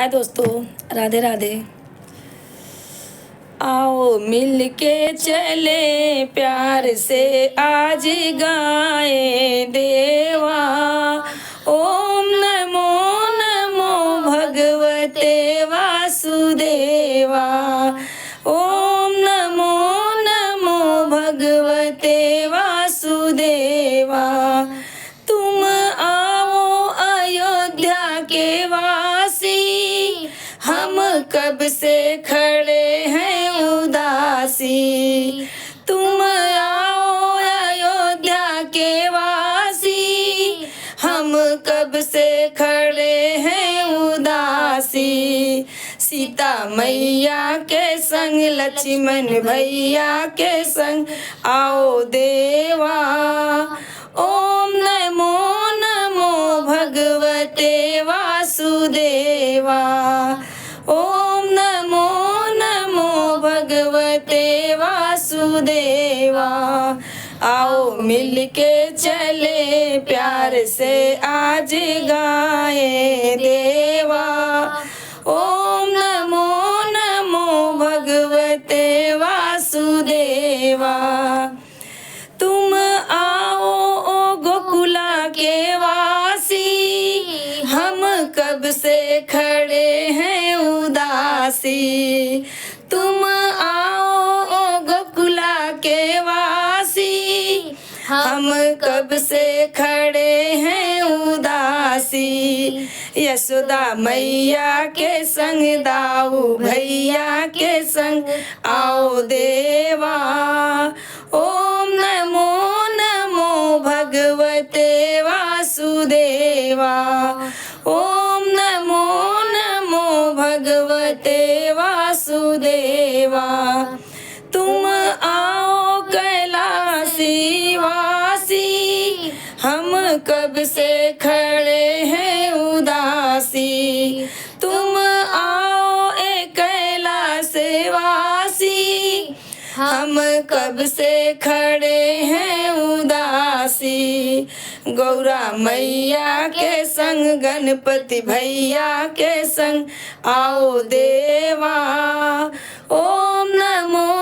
हाय दोस्तों, राधे राधे। आओ मिल के चले प्यार से आज गाए देवा। ओम नमो नमो भगवते वासुदेवा। ओम नमो नमो भगवते वासुदेवा। तुम आओ अयोध्या के वासी, हम कब से खड़े हैं उदासी। तुम आओ अयोध्या के वासी, हम कब से खड़े हैं उदासी। सीता मैया के संग लक्ष्मण भैया के संग आओ देवा। ओम नमो नमो भगवते वासुदेवा। ओम नमो नमो भगवते वासुदेवा। आओ मिल के चले प्यार से आज गाए देवा। ओम नमो नमो भगवते वासुदेवा। तुम आओ ओ गोकुला के वासी, हम कब से खड़े हैं उदासी। तुम आओ ओ गोकुला के वासी, हम कब से खड़े हैं उदासी। यशोदा मैया के संग दाऊ भैया के संग आओ देवा। ओम नमो नमो भगवते वासुदेवा। ओम नमो नमो भगवते वासुदेवा। तुम आओ कैलासी वासी, हम कब से खड़े हैं उदासी। तुम आओ ए कैलाश वासी, हम कब से खड़े हैं उदासी। गौरा मैया के संग गणपति भैया के संग आओ देवा। ओम नमो